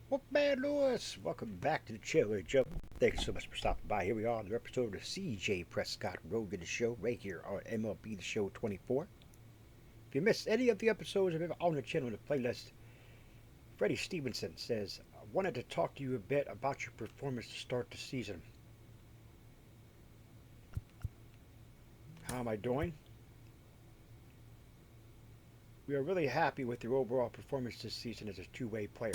Well, man, Lewis, welcome back to the show, Joe. Thank you so much for stopping by. Here we are on the episode of the CJ Prescott Road to the Show, right here on MLB The Show 24. If you missed any of the episodes on the channel in the playlist, Freddie Stevenson says, I wanted to talk to you a bit about your performance to start the season. How am I doing? We are really happy with your overall performance this season as a two-way player.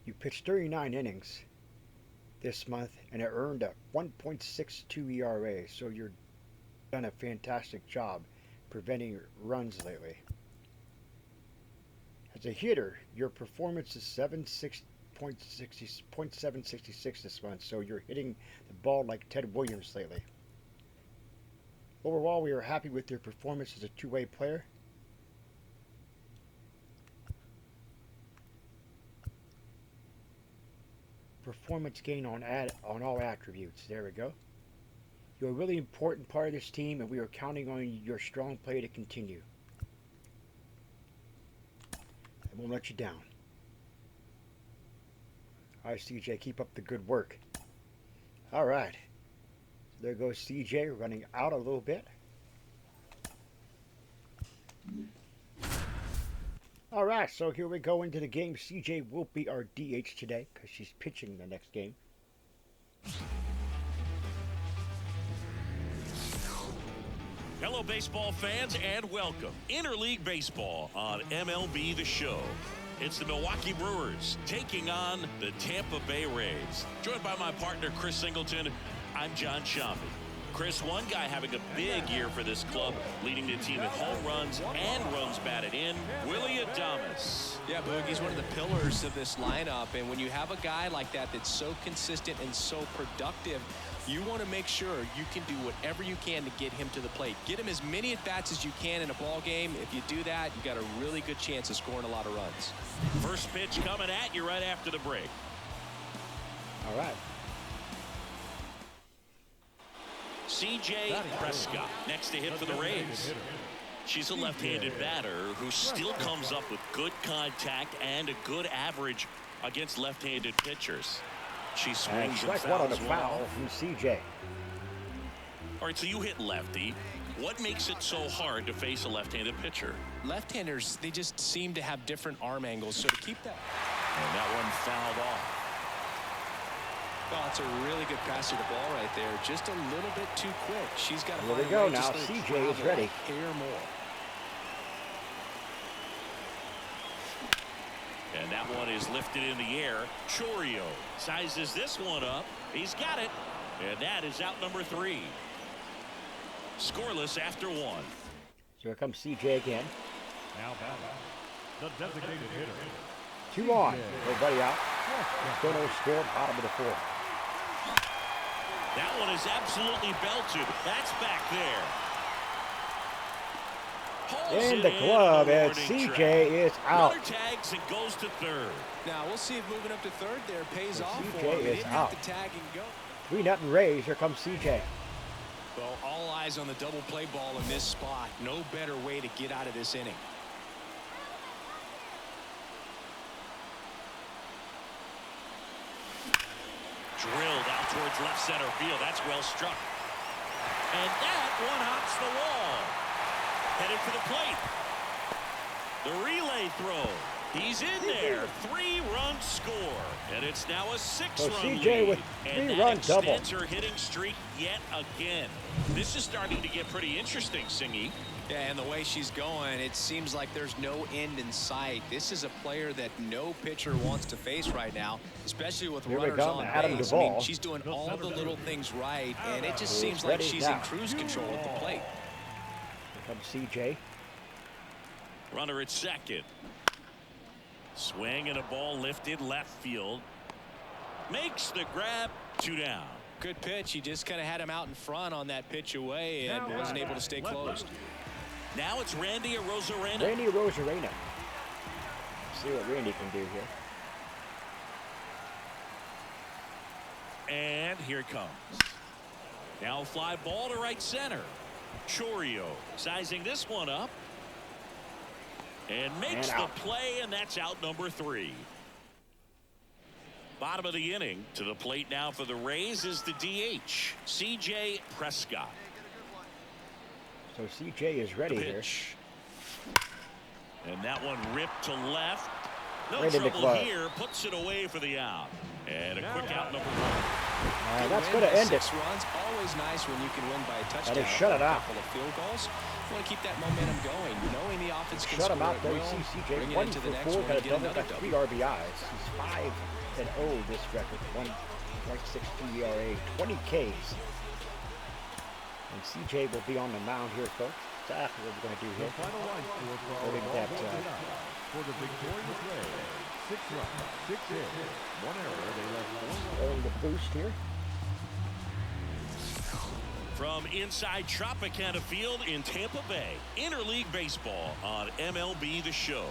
You pitched 39 innings this month and it earned a 1.62 ERA, so you've done a fantastic job preventing runs lately. As a hitter, your performance is 766 this month, so you're hitting the ball like Ted Williams lately. Overall, we are happy with your performance as a two-way player. Performance gain on all attributes. There we go. You're a really important part of this team, and we are counting on your strong play to continue. I won't let you down. All right, CJ, keep up the good work. All right. So there goes CJ running out a little bit. All right, so here we go into the game. CJ will be our DH today because she's pitching the next game. Hello, baseball fans, and welcome. Interleague Baseball on MLB The Show. It's the Milwaukee Brewers taking on the Tampa Bay Rays. Joined by my partner, Chris Singleton, I'm John Shambi. Chris, one guy having a big year for this club, leading the team in home runs and runs batted in, Willie Adames. Yeah, Boogie's one of the pillars of this lineup, and when you have a guy like that that's so consistent and so productive, you want to make sure you can do whatever you can to get him to the plate. Get him as many at-bats as you can in a ball game. If you do that, you got a really good chance of scoring a lot of runs. First pitch coming at you right after the break. All right. CJ Prescott next to hit for the Rays. She's a left-handed batter who still comes up with good contact and a good average against left-handed pitchers. She swings and strike one on the fouls foul well. from CJ. All right, so you hit lefty. What makes it so hard to face a left-handed pitcher? Left-handers, they just seem to have different arm angles, so to keep that. And that one fouled off. Well, it's a really good pass to the ball right there. Just a little bit too quick. She's got to Here we find a go way now. just to CJ is travel ready. a hair more. And that one is lifted in the air. Chourio sizes this one up. He's got it. And that is out number 3. Scoreless after 1. So here comes CJ again. Now batting, the designated hitter. 2 on. Everybody out. Still no score. Bottom of the 4th. That one is absolutely belted. That's back there. Pulls In it the glove, the and warning CJ track. is out. Runner tags and goes to third. Now, we'll see if moving up to third there pays And off CJ for him. He is didn't out. have to tag and go. 3-0 Rays. Here comes CJ. Well, all eyes on the double play ball in this spot. No better way to get out of this inning. Drilled out towards left center field. That's well struck. And that one hops the wall. Headed for the plate. The relay throw. He's in there. 3-run score. And it's now a 6-run So lead. CJ with And 3-run that double. extends her hitting streak yet again. This is starting to get pretty interesting, Singy. Yeah, and the way she's going, it seems like there's no end in sight. This is a player that no pitcher wants to face right now, especially with Here we runners go, on Adam base. Duvall. She's doing all the little things right, and it just seems like ready she's now. in cruise control at the plate. Here comes CJ. Runner at second. Swing and a ball lifted left field. Makes the grab. 2 down. Good pitch. He just kind of had him out in front on that pitch away and wasn't able to stay closed. Now it's Randy Arozarena. Randy Arozarena. See what Randy can do here. And here it comes. Now fly ball to right center. Chourio sizing this one up. And makes the play, and that's out number 3. Bottom of the inning. To the plate now for the Rays is the DH, C.J. Prescott. So C.J. is ready here. And that one ripped to left. No Right in the trouble glove. here. Puts it away for the out. And a quick out number 1. That's going to end it. 6 runs. Always nice when you can win by a touchdown. That is shut it out. A couple of field goals. You want to keep that momentum going. Knowing the offense can Shut him score out at there. You will, see C.J. bring it 1 into for the next 4, one, got a get double, another got 3 double. RBIs. He's 5-0 this record. 1.62 ERA, 20 Ks. And C.J. will be on the mound here, folks. Exactly what we're going to do here. The final line score for Holding that, for the victorious Rays. 6 runs, 6 hits, 1 error. They left 4 holding the boost here. From inside Tropicana Field in Tampa Bay, Interleague Baseball on MLB The Show.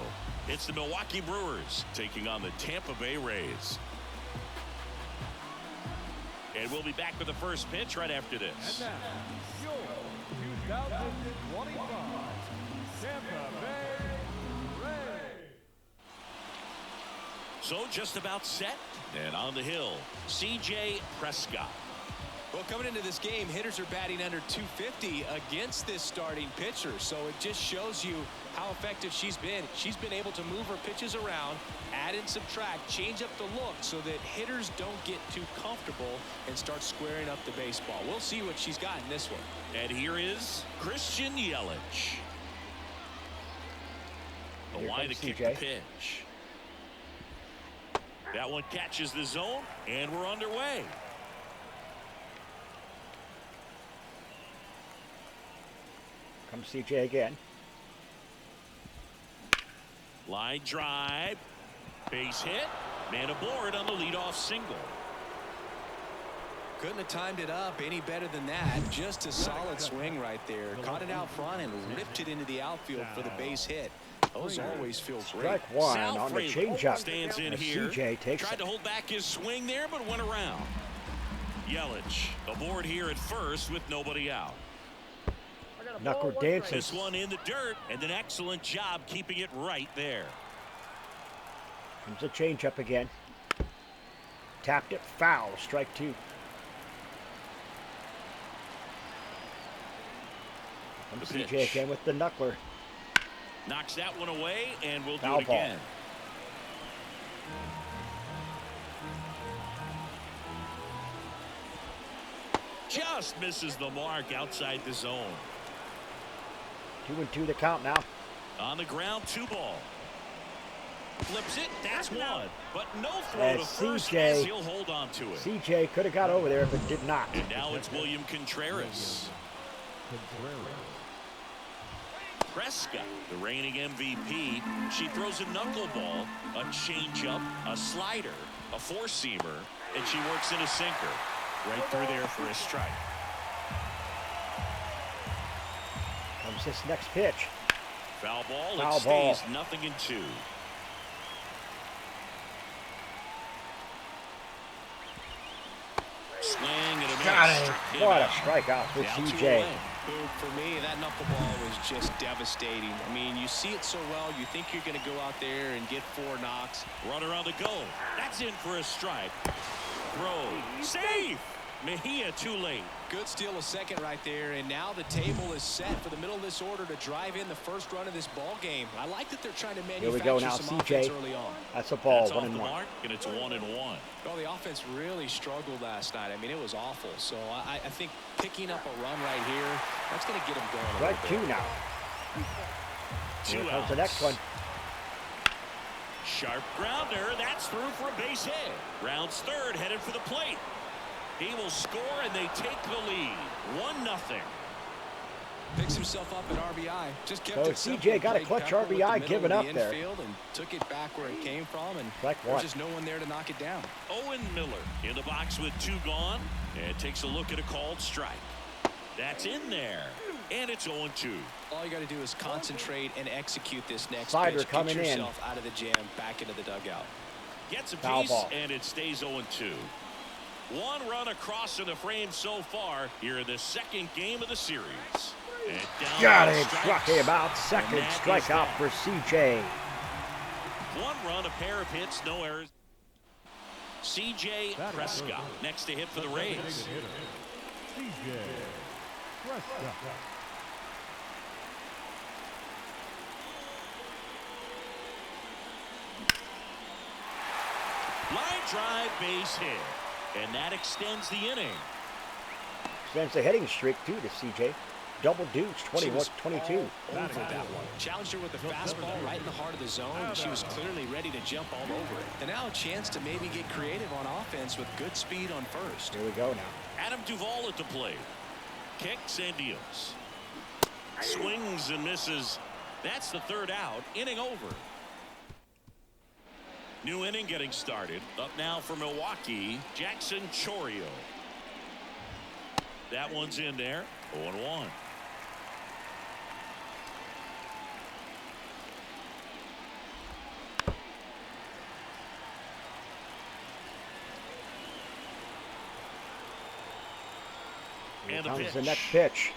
It's the Milwaukee Brewers taking on the Tampa Bay Rays. And we'll be back with the first pitch right after this. And now, your 2025 Tampa Bay Rays. So just about set and on the hill, C.J. Prescott. Well, coming into this game, hitters are batting under 250 against this starting pitcher. So it just shows you how effective she's been. She's been able to move her pitches around, add and subtract, change up the look so that hitters don't get too comfortable and start squaring up the baseball. We'll see what she's got in this one. And here is Christian Yelich. The line to kick the pitch. That one catches the zone, and we're underway. Comes C.J. again. Line drive. Base hit. Man aboard on the leadoff single. Couldn't have timed it up any better than that. Just a solid swing right there. Caught it out front and ripped it into the outfield for the base hit. Those always feel great. Strike 1 Sal on the Frelick changeup. stands in And here. C.J. takes Tried it. to hold back his swing there, but went around. Yelich aboard here at first with nobody out. Knuckle dances. This one in the dirt, and an excellent job keeping it right there. Comes a changeup again. Tapped it foul. Strike 2. Comes The C.J. pitch. again with the knuckler. Knocks that one away, and we'll Foul do it ball. again. Just misses the mark outside the zone. 2-2 the count now. On the ground, 2 ball. Flips it, that's 1. But no throw As to first CJ as he'll hold on to it. C.J. could have got over there, but did not. And now it's William Contreras. Prescott, the reigning MVP. She throws a knuckleball, a changeup, a slider, a four-seamer, and she works in a sinker. Right through there for a strike. Comes this next pitch. Foul ball. Foul It ball. stays 0-2. Swing and a miss. Got Struck it. him What a out. strikeout for Down 2 C.J. away. Boom, for me, that knuckleball was just devastating. I mean, you see it so well, you think you're going to go out there and get 4 knocks. Runner on the go. That's in for a strike. Throw. Safe. Mejia too late. Good steal, a second right there, and now the table is set for the middle of this order to drive in the first run of this ball game. I like that they're trying to Here we go manufacture now, some C.J. offense early on. That's a ball. That's off 1-1. the mark, and it's 1-1. Well, the offense really struggled last night. I mean, it was awful. So I think picking up a run right here, that's going to get them going a Strike little 2 bit. now. 2 Here outs. comes the next one. Sharp grounder. That's through for a base hit. Rounds third, headed for the plate. He will score, and they take the lead. 1-0. Picks himself up at RBI. Just kept So it simple. C.J. got a Played clutch pepper with RBI the middle given of up the there. infield and took it back where it came from, and Strike 1. there's just no one there to knock it down. Owen Miller in the box with 2 gone, and takes a look at a called strike. That's in there, and it's 0-2. All you got to do is concentrate and execute this next Slider pitch. coming Get in. yourself out of the jam, back into the dugout. Gets a Foul piece, ball. and it stays 0-2. 1 run across in the frame so far here in the second game of the series. And down Got by it. strikes. Struck him out. Second And that is strikeout that. for CJ. 1 run, a pair of hits, no errors. CJ Prescott next to hit for the Rays. CJ Prescott. Line drive, base hit. And that extends the inning. Sends the hitting streak too to CJ. Double deuce, 21-22. Over that one. Challenged her with a fastball right in the heart of the zone. She was clearly ready to jump all over it. And now a chance to maybe get creative on offense with good speed on first. Here we go now. Adam Duvall at the plate. Kicks and deals. Swings and misses. That's the third out. Inning over. New inning getting started. Up now for Milwaukee, Jackson Chourio. That one's in there. 0-1. Here And a comes pitch. the next pitch.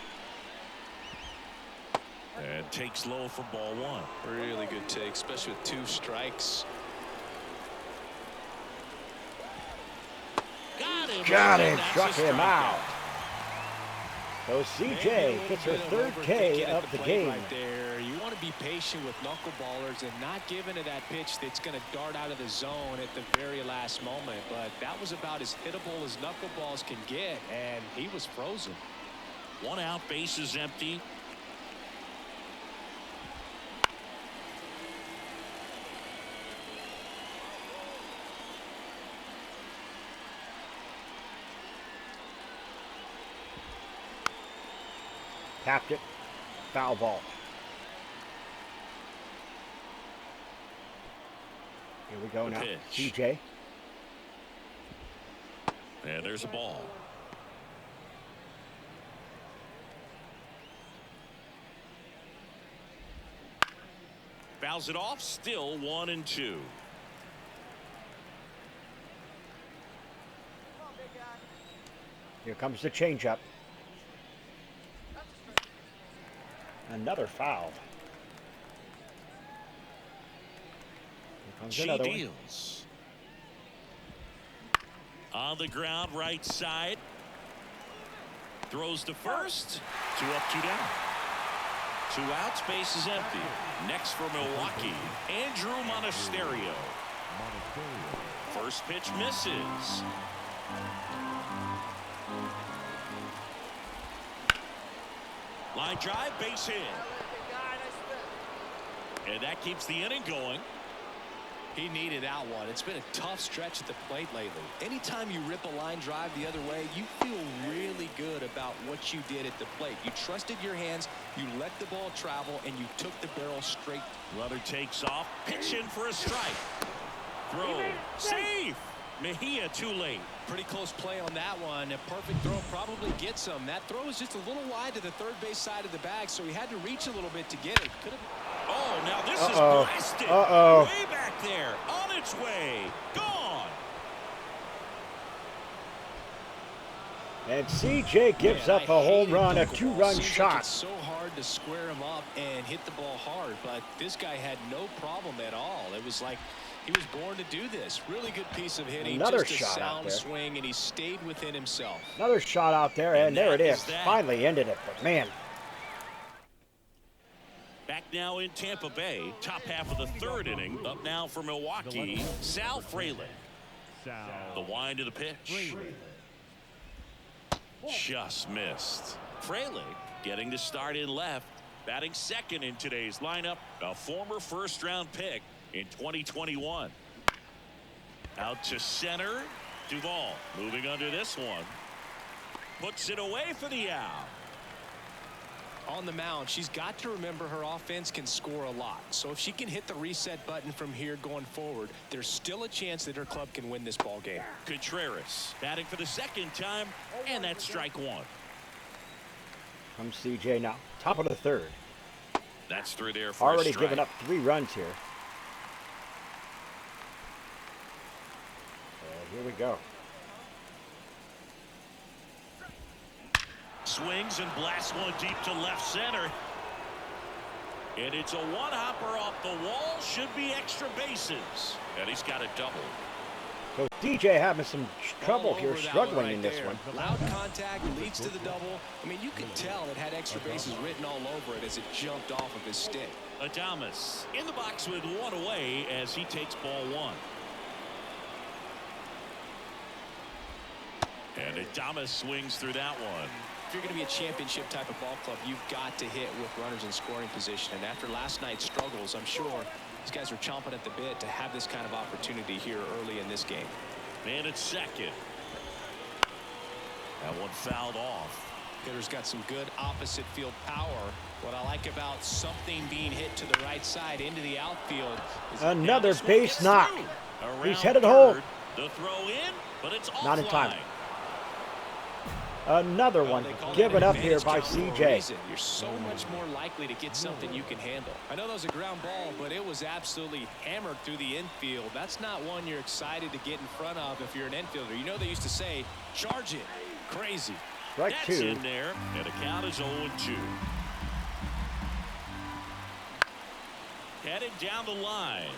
And takes low for ball 1. Really good take, especially with 2 strikes. Got And it. that's Struck a him strikeout. out. So CJ gets her third K of the game. Right there. You want to be patient with knuckleballers and not give into that pitch that's going to dart out of the zone at the very last moment. But that was about as hittable as knuckleballs can get, and he was frozen. 1 out, bases empty. Tapped it. Foul ball. Here we go The now. pitch. CJ. And there's a ball. Fouls it off. Still 1-2. Here comes the changeup. Another foul. Here comes She another one. deals. On the ground, right side. Throws to first. 2 up, 2 down. 2 outs, base is empty. Next for Milwaukee, Andrew Monasterio. First pitch misses. Line drive, base hit. And that keeps the inning going. He needed that one. It's been a tough stretch at the plate lately. Anytime you rip a line drive the other way, you feel really good about what you did at the plate. You trusted your hands, you let the ball travel, and you took the barrel straight. Runner takes off, pitch in for a strike. Throw, safe. Mejia too late. Pretty close play on that one. A perfect throw probably gets him. That throw was just a little wide to the third base side of the bag, so he had to reach a little bit to get it. Could have. Oh, now this is blasted. Way back there. On its way. Gone. And CJ gives up a home run, a 2-run Seems shot. Like it's so hard to square him up and hit the ball hard, but this guy had no problem at all. It was like he was born to do this. Really good piece of hitting. Another just a shot out sound there. swing, and he stayed within himself. Another shot out there, and there it is. that. Finally ended it, but man. Back now in Tampa Bay. Top half of the third inning. Up now for Milwaukee, Sal Frelick. The wind of the pitch. Just missed. Frelick getting to start in left. Batting second in today's lineup. A former first-round pick in 2021. Out to center. Duvall moving under this one. Puts it away for the out. On the mound, she's got to remember her offense can score a lot. So if she can hit the reset button from here going forward, there's still a chance that her club can win this ball game. Contreras batting for the second time, and that's strike 1. Comes CJ now. Top of the third. That's through there for Already a strike. given up 3 runs here. Here we go. Swings and blasts one deep to left center. And it's a one-hopper off the wall. Should be extra bases. And he's got a double. So DJ having some trouble here, struggling right in this there. one. Loud contact leads to the double. I mean, you could tell it had extra bases written all over it as it jumped off of his stick. Adames in the box with one away as he takes ball one. And Adames swings through that one. If you're going to be a championship type of ball club, you've got to hit with runners in scoring position. And after last night's struggles, I'm sure these guys are chomping at the bit to have this kind of opportunity here early in this game. Man at second. That one fouled off. Hitter's got some good opposite field power. What I like about something being hit to the right side into the outfield is Another base knock. He's headed home. home. The throw in, but it's Not in time. offline. Another one given up here by CJ. You're so much more likely to get something you can handle. I know that was a ground ball, but it was absolutely hammered through the infield. That's not one you're excited to get in front of if you're an infielder. You know they used to say, charge it. Crazy. Strike That's two. in there, and the count is 0-2. Headed down the line.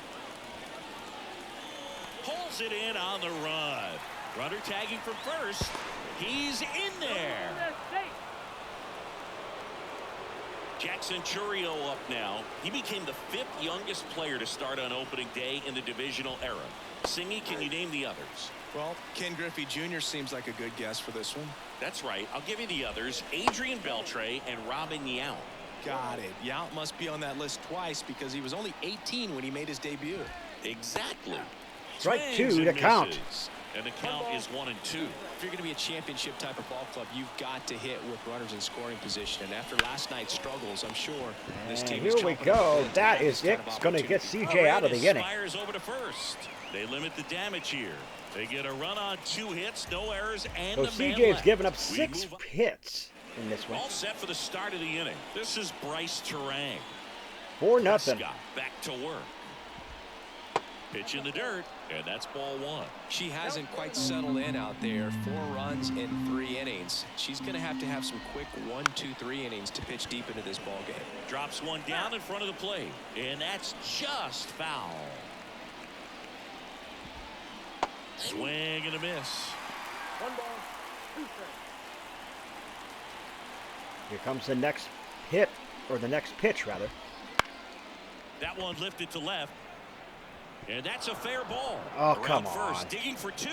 Pulls it in on the run. Runner tagging from first. He's in there. Jackson Churio up now. He became the 5th youngest player to start on opening day in the divisional era. Singy, can you name the others? Well, Ken Griffey Jr. seems like a good guess for this one. That's right. I'll give you the others. Adrian Beltre and Robin Yount. Got it. Yount must be on that list twice because he was only 18 when he made his debut. Exactly. Strike Swings two to and count. misses. And the count is 1-2. If you're going to be a championship type of ball club, you've got to hit with runners in scoring position. And after last night's struggles, I'm sure this team Here we go. That is it. It's going to get CJ out of the inning. Fires over to first. They limit the damage here. They get a run on 2 hits, no errors, and So a man CJ has left. given up We 6 move on. hits in this one. All set for the start of the inning. This is Bryce Terang. 4-0. Prescott back to work. Pitch in the dirt, and that's ball 1. She hasn't quite settled in out there. 4 runs in 3 innings. She's going to have some quick 1, 2, 3 innings to pitch deep into this ball game. Drops one down in front of the plate, and that's just foul. Swing and a miss. 1 ball, 2 strikes. Here comes the next hit, or the next pitch, rather. That one lifted to left. And that's a fair ball. Oh, Around come first, on. digging for 2.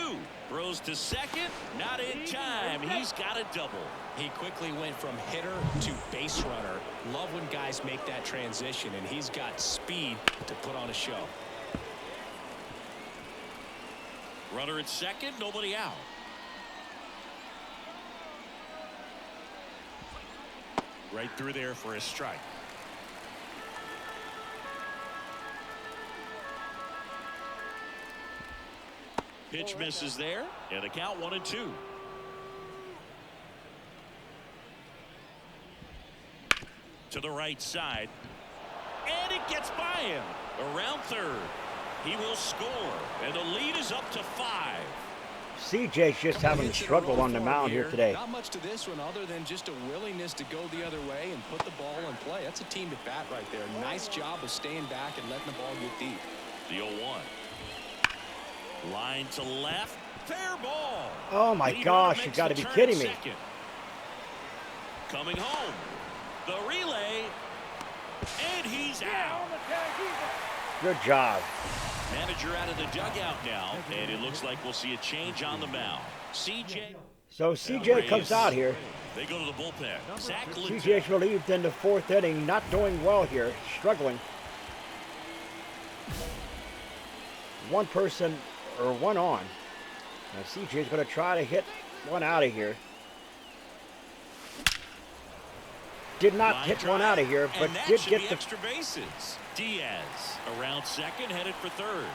Throws to second. Not in time. He's got a double. He quickly went from hitter to base runner. Love when guys make that transition, and he's got speed to put on a show. Runner at second, nobody out. Right through there for a strike. Pitch misses there, and the count 1-2. To the right side, and it gets by him. Around third, he will score, and the lead is up to 5. CJ's just having a struggle on the mound here today. Not much to this one other than just a willingness to go the other way and put the ball in play. That's a team at bat right there. Nice job of staying back and letting the ball get deep. The 0-1. Line to left. Fair ball. Oh my gosh, you got to be kidding me. Second. Coming home. The relay. And he's out. Good job. Manager out of the dugout now. And it looks like we'll see a change on the mound. CJ. So CJ comes out here. They go to the bullpen. Zach Linton. CJ's relieved in the 4th inning, not doing well here, struggling. One person, or one on. Now CJ's going to try to hit one out of here. Did not Line hit drive, one out of here, but and that did should get be the... extra bases. Diaz around second, headed for third.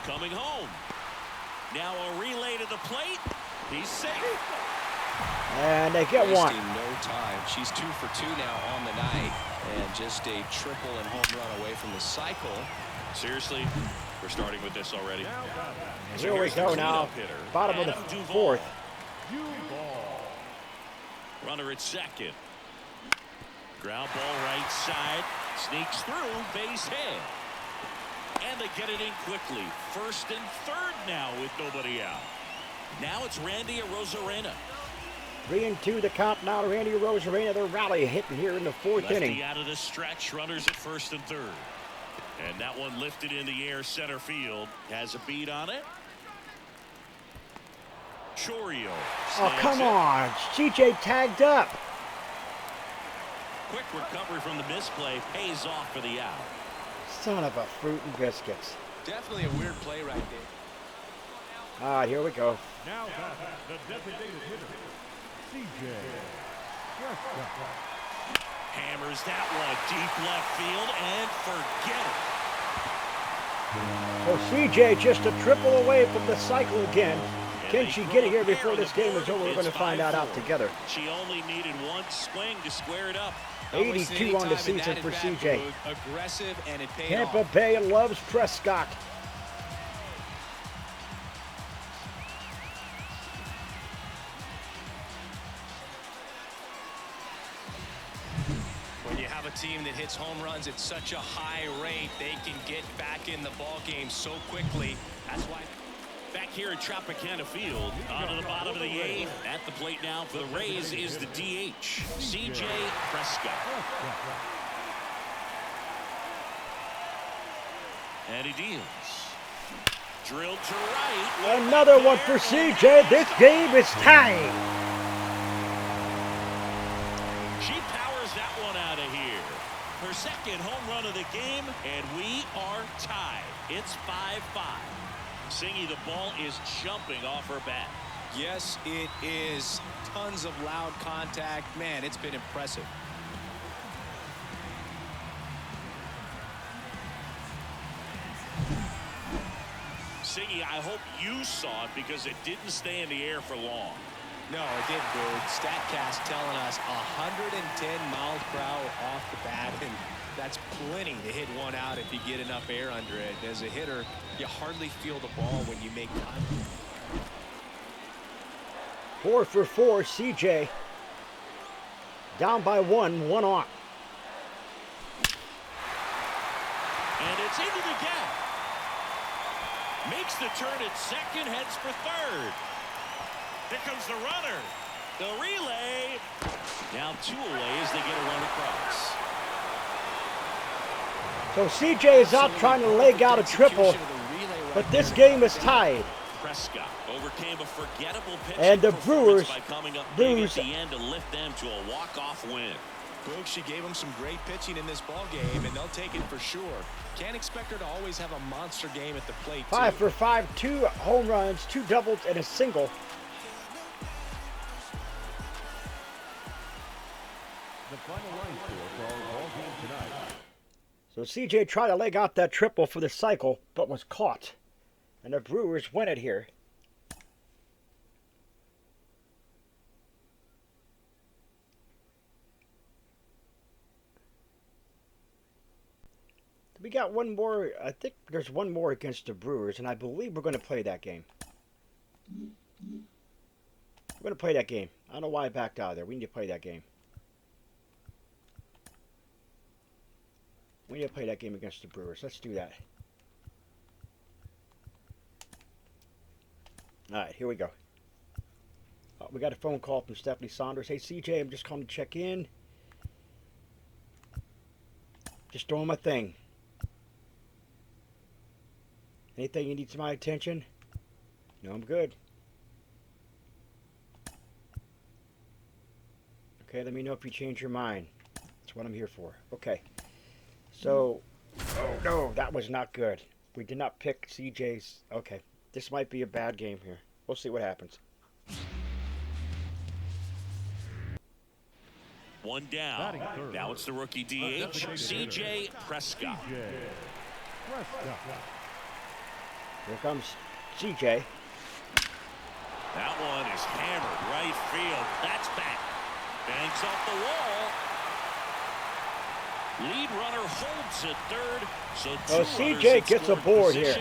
Coming home. Now a relay to the plate. He's safe. And they get one. Wasting no time. She's 2 for 2 now on the night, and just a triple and home run away from the cycle. Seriously, we're starting with this already. Here we go now. Bottom of the 4th. Runner at second. Ground ball right side. Sneaks through. Base hit. And they get it in quickly. First and third now with nobody out. Now it's Randy Arozarena. 3-2 the count now to Randy Arozarena. The rally hitting here in the fourth inning. Out of the stretch. Runners at first and third. And that one lifted in the air center field. Has a beat on it. Chorio. Oh, come on. CJ tagged up. Quick recovery from the misplay. Pays off for the out. Son of a fruit and biscuits. Definitely a weird play right there. All right, here we go. Now back, the designated hitter, CJ Prescott. Hammers that one deep left field and forget it. So CJ just a triple away from the cycle again. Can she get it here before this game is over? We're going to find that out together. She only needed one swing to square it up. 82 on the season for CJ. Aggressive, and it paid Tampa off. Bay loves Prescott. When you have a team that hits home runs at such a high rate, they can get back in the ball game so quickly. That's why. Back here at Tropicana Field, on to the bottom of the eighth. At the plate now for the Rays is the DH, CJ Prescott. And he deals. Drilled to right. Another one for CJ. This game is tied. She powers that one out of here. Her second home run of the game, and we are tied. It's 5-5. Singy, the ball is jumping off her bat. Yes, it is. Tons of loud contact. Man, it's been impressive. Singy, I hope you saw it because it didn't stay in the air for long. No, it didn't, dude. StatCast telling us 110 miles per hour off the bat, and that's plenty to hit one out if you get enough air under it. As a hitter, you hardly feel the ball when you make contact. 4 for 4, CJ. Down by one on. And it's into the gap. Makes the turn at second, heads for third. Here comes the runner. The relay. Now 2 away as they get a run across. So CJ is out trying to leg out a triple, but this game is tied. Prescott overcame a forgettable pitch And the Brewers by coming up lose big at the end to lift them to a walk-off win. Brooke, she gave them some great pitching in this ball game, and they'll take it for sure. Can't expect her to always have a monster game at the plate, 5 for 5, 2 home runs, 2 doubles, and a single. The final line score for our ball game tonight. So CJ tried to leg out that triple for the cycle, but was caught. And the Brewers win it here. We got one more. I think there's one more against the Brewers, and I believe we're going to play that game. We're going to play that game. I don't know why I backed out of there. We need to play that game. We need to play that game against the Brewers. Let's do that. All right, here we go. We got a phone call from Stephanie Saunders. Hey, CJ, I'm just calling to check in. Just doing my thing. Anything you need my attention? No, I'm good. Okay, let me know if you change your mind. That's what I'm here for. Okay. So, oh no, that was not good. We did not pick CJ's. Okay, this might be a bad game here. We'll see what happens. One down. Now it's the rookie DH, CJ Prescott. Here comes CJ. That one is hammered right field. That's back. Banks off the wall. Lead runner holds at third. So CJ gets a board here.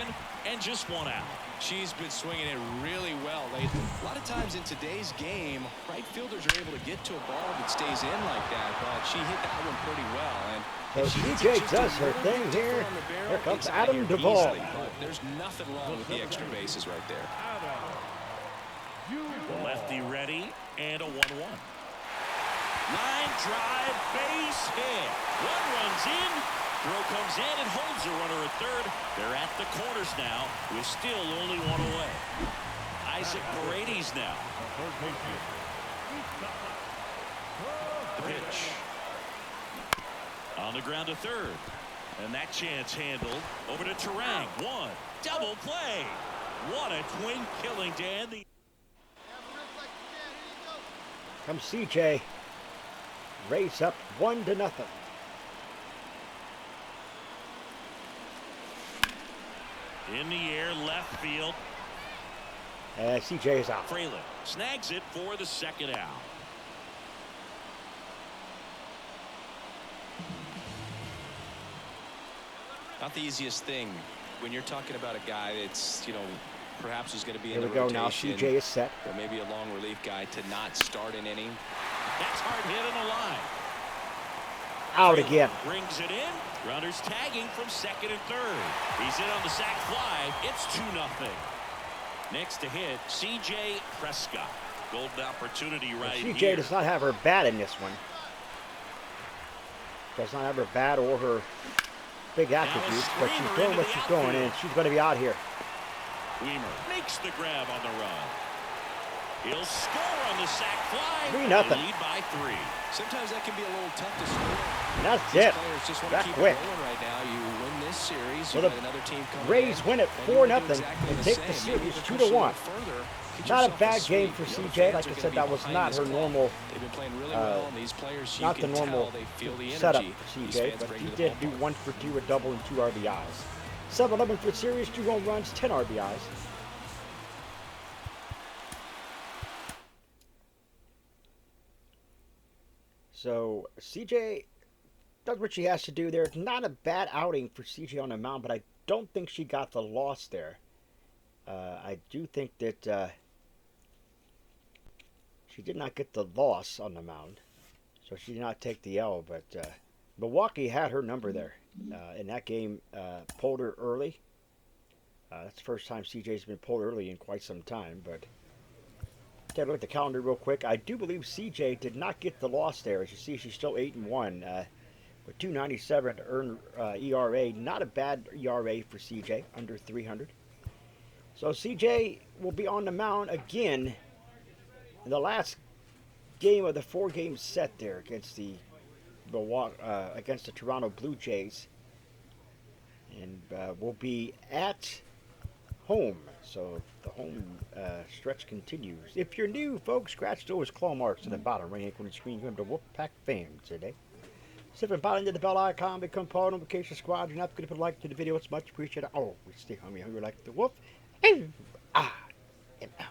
And just one out. She's been swinging it really well lately. A lot of times in today's game, right fielders are able to get to a ball that stays in like that, but she hit that one pretty well. And so CJ does her thing here. Here comes Adam Duvall. There's nothing wrong with the extra bases right there. The lefty ready, and a 1-1. Line drive, base hit. One runs in. Throw comes in and holds the runner at third. They're at the corners now with still only one away. Isaac Brady's now. The pitch. On the ground to third. And that chance handled. Over to Terang. One. Double play. What a twin killing to end the... Comes CJ. Rays up 1-0. In the air, left field. And CJ is out. Fralin snags it for the second out. Not the easiest thing when you're talking about a guy that's, perhaps is going to be Here in we the go rotation. now. CJ is set. Or maybe a long relief guy to not start an inning. That's hard hit in the line. Out again. Brings it in. Runners tagging from second and third. He's in on the sac fly. It's 2-0. Next to hit, C.J. Prescott. Golden opportunity right here. CJ does not have her bat in this one. Does not have her bat or her big attributes, but she's doing what she's doing, and she's going to be out here. Weimer makes the grab on the run. He'll score on the sac fly. 3-0. Lead by 3. Sometimes that can be a little tough to score. And that's it. Just want That to keep quick. it rolling right now. You win this series. Well, You the got another team coming Rays in, win it and you wanna 4-0 do exactly and the take the same. Maybe series even 2-1. push a little further. Get Not a yourself bad game sweep. for The other CJ. fans Like are I gonna said, be that was behind not this her club. normal, They've been playing really well, and these players, you not can the normal tell they feel the energy. setup for These CJ, fans but bring he to the did do ballpark. 1 for 2, a double and 2 RBIs. 7-11 for the series, 2 home runs, 10 RBIs. So CJ does what she has to do there. Not a bad outing for CJ on the mound, but I don't think she got the loss there. I do think that she did not get the loss on the mound, so she did not take the L. But Milwaukee had her number there in that game. Pulled her early. That's the first time CJ's been pulled early in quite some time. But take a look at the calendar real quick. I do believe CJ did not get the loss there. As you see, she's still 8-1 with 2.97 to earn ERA. Not a bad ERA for CJ, under 300. So CJ will be on the mound again in the last game of the 4-game set there against the Toronto Blue Jays, and will be at home. So the home stretch continues. If you're new, folks, scratch those claw marks at the bottom right hand corner of the screen. Remember the Wolfpack fans today. Sit and bottom to the bell icon, become part of the notification squad. You're not going to put a like to the video. It's much appreciated. Oh, we stay hungry like the wolf. And I am out.